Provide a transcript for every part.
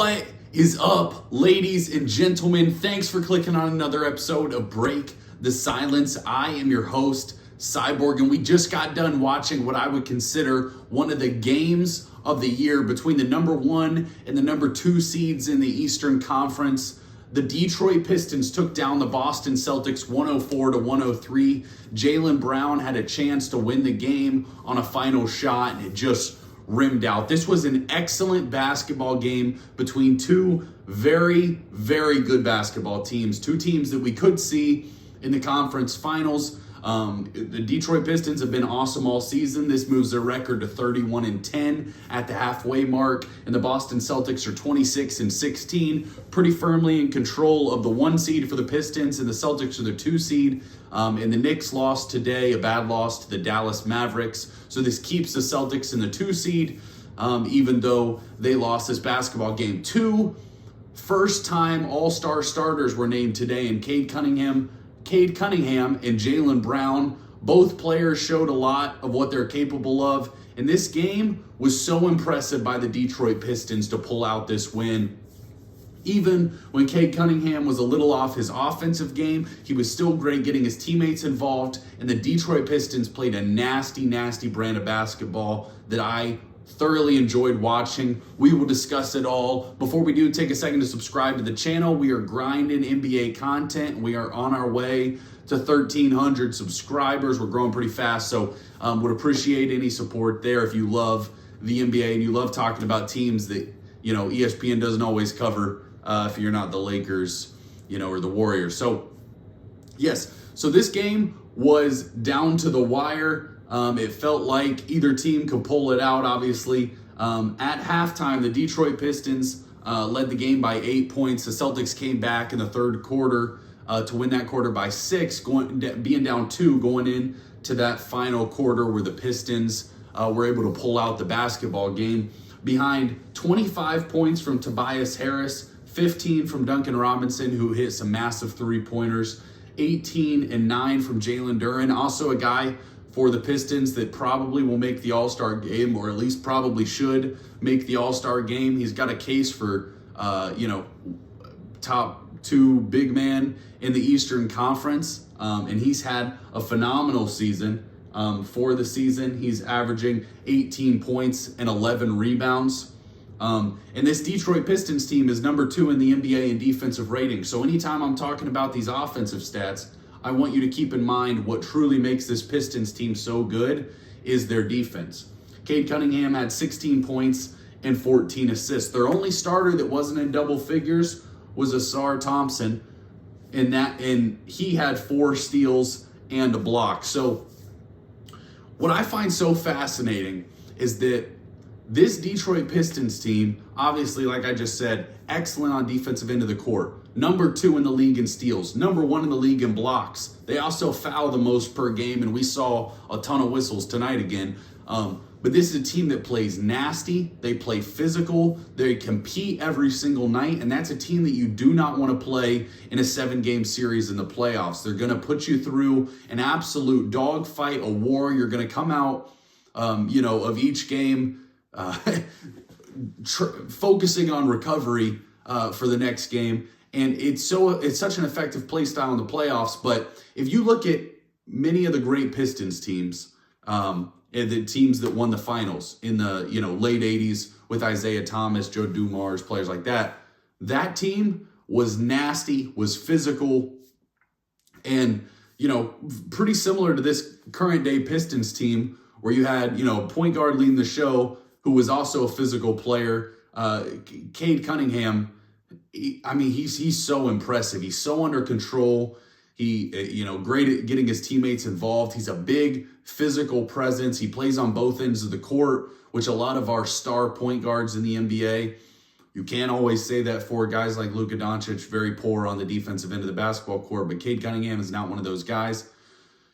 What is up, ladies and gentlemen? Thanks for clicking on another episode of Break the Silence. I am your host, Cyborg, and we just got done watching what I would consider one of the games of the year between the number 1 and the number 2 seeds in the Eastern Conference. The Detroit Pistons took down the Boston Celtics 104-103. Jaylen Brown had a chance to win the game on a final shot, and it just rimmed out. This was an excellent basketball game between two very, very good basketball teams. Two teams that we could see in the conference finals. The Detroit Pistons have been awesome all season. This moves their record to 31-10 at the halfway mark. And the Boston Celtics are 26-16, pretty firmly in control of the 1 seed for the Pistons, and the Celtics are the 2 seed. And the Knicks lost today, a bad loss to the Dallas Mavericks. So this keeps the Celtics in the 2 seed, even though they lost this basketball game. 2 first-time All-Star starters were named today, and Cade Cunningham and Jaylen Brown. Both players showed a lot of what they're capable of. And this game was so impressive by the Detroit Pistons to pull out this win. Even when Cade Cunningham was a little off his offensive game, he was still great getting his teammates involved. And the Detroit Pistons played a nasty, nasty brand of basketball that I thoroughly enjoyed watching. We will discuss it all. Before we do, take a second to subscribe to the channel. We are grinding NBA content. We are on our way to 1,300 subscribers. We're growing pretty fast, so would appreciate any support there if you love the NBA and you love talking about teams that, you know, ESPN doesn't always cover if you're not the Lakers, you know, or the Warriors. So, yes. So this game was down to the wire. It felt like either team could pull it out, obviously. At halftime, the Detroit Pistons led the game by 8 points. The Celtics came back in the third quarter to win that quarter by 6, being down 2 going into that final quarter where the Pistons were able to pull out the basketball game. Behind 25 points from Tobias Harris, 15 from Duncan Robinson, who hit some massive three-pointers, 18 and 9 from Jalen Duren, also a guy for the Pistons that probably will make the All-Star game, or at least probably should make the All-Star game. He's got a case for, top 2 big man in the Eastern Conference, and he's had a phenomenal season. For the season, he's averaging 18 points and 11 rebounds. And this Detroit Pistons team is number 2 in the NBA in defensive rating. So anytime I'm talking about these offensive stats, I want you to keep in mind what truly makes this Pistons team so good is their defense. Cade Cunningham had 16 points and 14 assists. Their only starter that wasn't in double figures was Asar Thompson, and he had 4 steals and a block. So what I find so fascinating is that this Detroit Pistons team, obviously, like I just said, excellent on defensive end of the court. Number 2 in the league in steals. Number 1 in the league in blocks. They also foul the most per game, and we saw a ton of whistles tonight again. But this is a team that plays nasty. They play physical. They compete every single night, and that's a team that you do not want to play in a 7-game series in the playoffs. They're going to put you through an absolute dogfight, a war. You're going to come out, of each game focusing on recovery for the next game. And it's such an effective play style in the playoffs. But if you look at many of the great Pistons teams, and the teams that won the finals in the late 80s with Isaiah Thomas, Joe Dumars, players like that, that team was nasty, was physical, and pretty similar to this current day Pistons team where you had point guard leading the show who was also a physical player, Cade Cunningham. He's so impressive. He's so under control. He, great at getting his teammates involved. He's a big physical presence. He plays on both ends of the court, which a lot of our star point guards in the NBA, you can't always say that for guys like Luka Doncic, very poor on the defensive end of the basketball court, but Cade Cunningham is not one of those guys.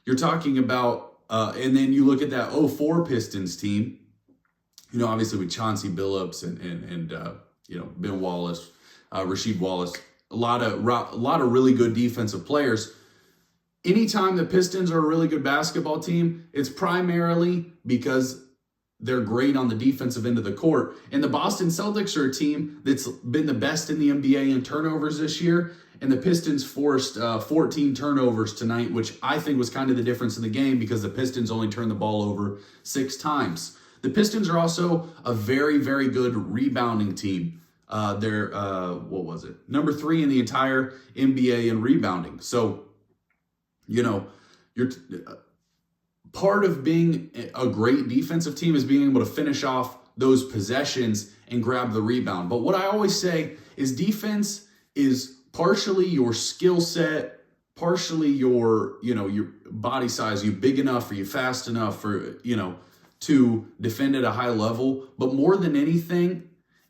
You're talking about, and then you look at that 04 Pistons team, obviously with Chauncey Billups and Ben Wallace, Rasheed Wallace, a lot of really good defensive players. Anytime the Pistons are a really good basketball team, it's primarily because they're great on the defensive end of the court. And the Boston Celtics are a team that's been the best in the NBA in turnovers this year. And the Pistons forced 14 turnovers tonight, which I think was kind of the difference in the game because the Pistons only turned the ball over 6 times. The Pistons are also a very, very good rebounding team. They're, number 3 in the entire NBA in rebounding. So, you're part of being a great defensive team is being able to finish off those possessions and grab the rebound. But what I always say is defense is partially your skill set, partially your body size. You big enough, or you fast enough, or to defend at a high level. But more than anything,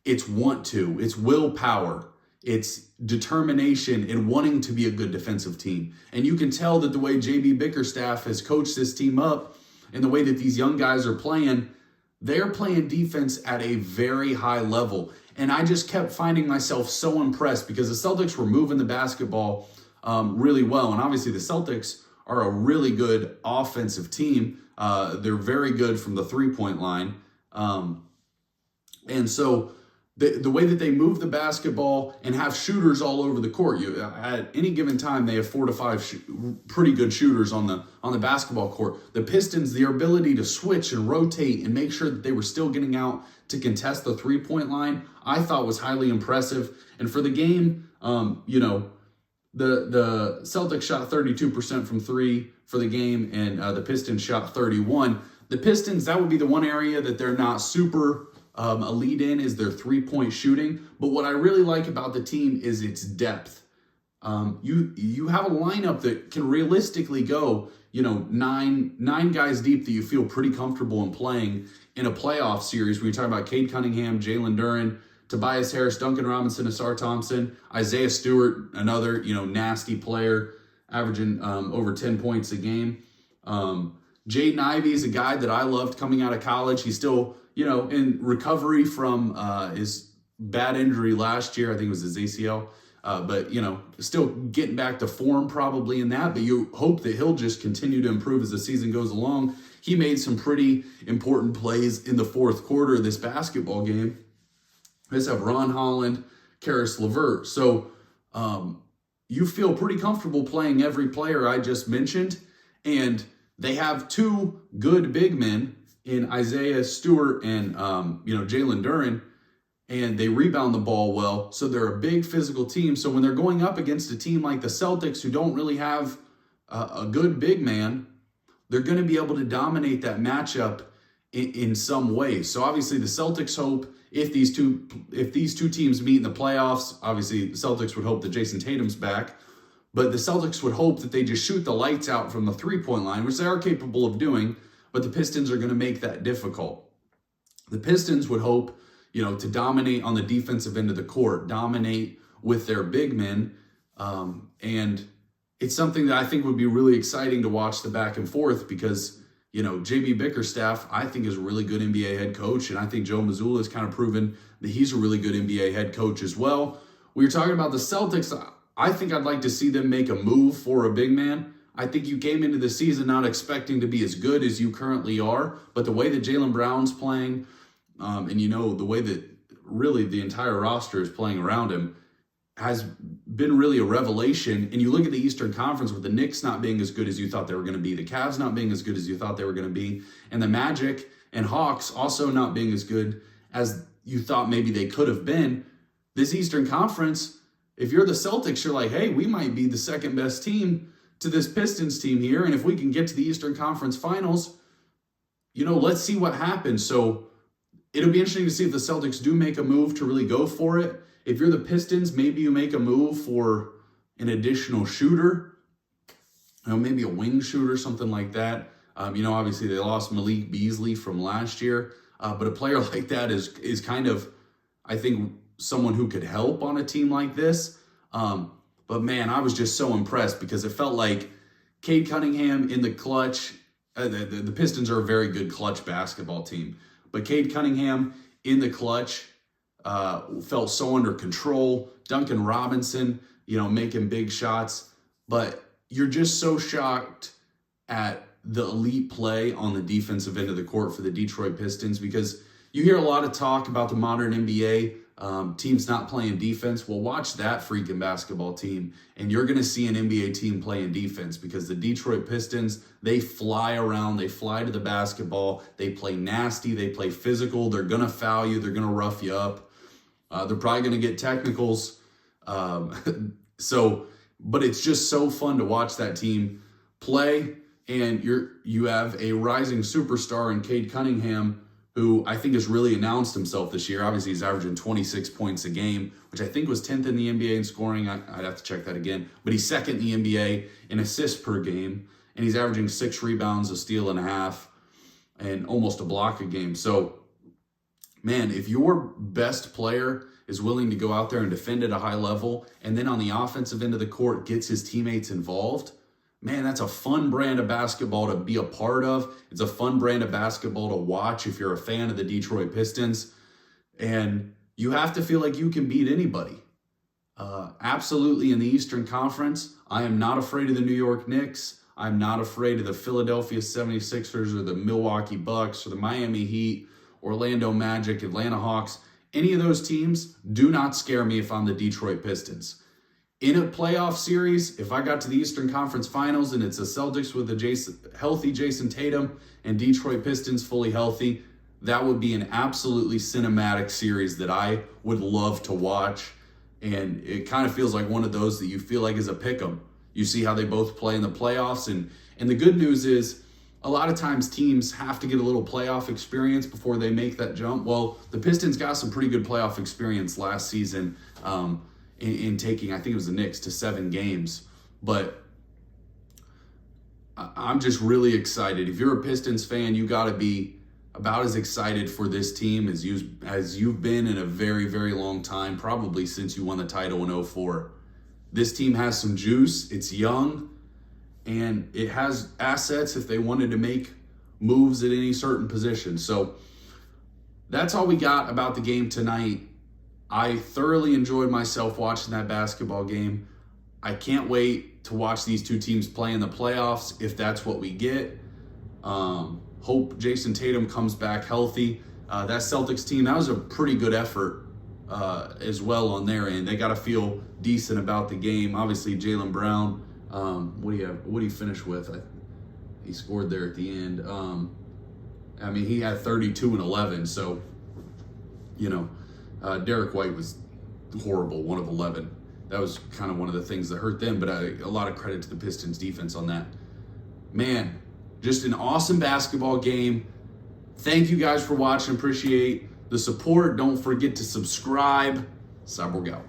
it's it's willpower, it's determination and wanting to be a good defensive team. And you can tell that the way JB Bickerstaff has coached this team up and the way that these young guys are playing, they're playing defense at a very high level. And I just kept finding myself so impressed because the Celtics were moving the basketball really well. And obviously the Celtics are a really good offensive team. They're very good from the three-point line. And so the way that they move the basketball and have shooters all over the court, at any given time they have 4 to 5 pretty good shooters on the basketball court. The Pistons, their ability to switch and rotate and make sure that they were still getting out to contest the three-point line, I thought was highly impressive. And for the game, the Celtics shot 32% from 3 for the game, and the Pistons shot 31. The Pistons, that would be the one area that they're not super elite in, is their three-point shooting. But what I really like about the team is its depth. You have a lineup that can realistically go, nine guys deep that you feel pretty comfortable in playing in a playoff series. When you're talking about Cade Cunningham, Jalen Duren, Tobias Harris, Duncan Robinson, Asar Thompson, Isaiah Stewart, another nasty player, averaging over 10 points a game. Jaden Ivey is a guy that I loved coming out of college. He's still in recovery from his bad injury last year. I think it was his ACL. But still getting back to form probably in that. But you hope that he'll just continue to improve as the season goes along. He made some pretty important plays in the fourth quarter of this basketball game. Let's have Ron Holland, Karis LeVert. So you feel pretty comfortable playing every player I just mentioned. And they have 2 good big men in Isaiah Stewart and Jalen Duren, and they rebound the ball well. So they're a big physical team. So when they're going up against a team like the Celtics, who don't really have a good big man, they're going to be able to dominate that matchup in some way. So obviously the Celtics hope if these two teams meet in the playoffs, obviously the Celtics would hope that Jason Tatum's back, but the Celtics would hope that they just shoot the lights out from the three-point line, which they are capable of doing, but the Pistons are going to make that difficult. The Pistons would hope, to dominate on the defensive end of the court, dominate with their big men, and it's something that I think would be really exciting to watch the back and forth because, JB Bickerstaff, I think, is a really good NBA head coach, and I think Joe Mazzulla has kind of proven that he's a really good NBA head coach as well. We were talking about the Celtics. I think I'd like to see them make a move for a big man. I think you came into the season not expecting to be as good as you currently are, but the way that Jaylen Brown's playing, and the way that really the entire roster is playing around him has been really a revelation. And you look at the Eastern Conference with the Knicks not being as good as you thought they were going to be, the Cavs not being as good as you thought they were going to be, and the Magic and Hawks also not being as good as you thought maybe they could have been. This Eastern Conference, if you're the Celtics, you're like, hey, we might be the second best team to this Pistons team here. And if we can get to the Eastern Conference Finals, let's see what happens. So it'll be interesting to see if the Celtics do make a move to really go for it. If you're the Pistons, maybe you make a move for an additional shooter, maybe a wing shooter, something like that. Obviously they lost Malik Beasley from last year, but a player like that is kind of, I think, someone who could help on a team like this. But man, I was just so impressed because it felt like Cade Cunningham in the clutch. The Pistons are a very good clutch basketball team, but Cade Cunningham in the clutch felt so under control. Duncan Robinson, making big shots, but you're just so shocked at the elite play on the defensive end of the court for the Detroit Pistons, because you hear a lot of talk about the modern NBA, teams not playing defense. Well, watch that freaking basketball team, and you're going to see an NBA team playing defense, because the Detroit Pistons, they fly around, they fly to the basketball, they play nasty, they play physical, they're going to foul you, they're going to rough you up, they're probably going to get technicals. But it's just so fun to watch that team play, and you have a rising superstar in Cade Cunningham, who I think has really announced himself this year. Obviously, he's averaging 26 points a game, which I think was 10th in the NBA in scoring. I'd have to check that again. But he's second in the NBA in assists per game, and he's averaging 6 rebounds, a steal and a half, and almost a block a game. So, man, if your best player is willing to go out there and defend at a high level, and then on the offensive end of the court gets his teammates involved, man, that's a fun brand of basketball to be a part of. It's a fun brand of basketball to watch if you're a fan of the Detroit Pistons. And you have to feel like you can beat anybody. Absolutely in the Eastern Conference, I am not afraid of the New York Knicks. I'm not afraid of the Philadelphia 76ers or the Milwaukee Bucks or the Miami Heat, Orlando Magic, Atlanta Hawks. Any of those teams do not scare me if I'm the Detroit Pistons. In a playoff series, if I got to the Eastern Conference Finals and it's the Celtics with a healthy Jason Tatum and Detroit Pistons fully healthy, that would be an absolutely cinematic series that I would love to watch. And it kind of feels like one of those that you feel like is a pick'em. You see how they both play in the playoffs. And the good news is, a lot of times teams have to get a little playoff experience before they make that jump. Well, the Pistons got some pretty good playoff experience last season, in taking, I think it was the Knicks, to 7 games. But I'm just really excited. If you're a Pistons fan, you got to be about as excited for this team as you've been in a very, very long time, probably since you won the title in 2004. This team has some juice. It's young, and it has assets if they wanted to make moves at any certain position. So that's all we got about the game tonight. I thoroughly enjoyed myself watching that basketball game. I can't wait to watch these two teams play in the playoffs if that's what we get. Hope Jason Tatum comes back healthy. That Celtics team, that was a pretty good effort as well on their end. They got to feel decent about the game. Obviously, Jaylen Brown, what do you finish with? He scored there at the end. He had 32 and 11, so, Derrick White was horrible, 1 of 11. That was kind of one of the things that hurt them, but a lot of credit to the Pistons defense on that. Man, just an awesome basketball game. Thank you guys for watching. Appreciate the support. Don't forget to subscribe. Cyborg out.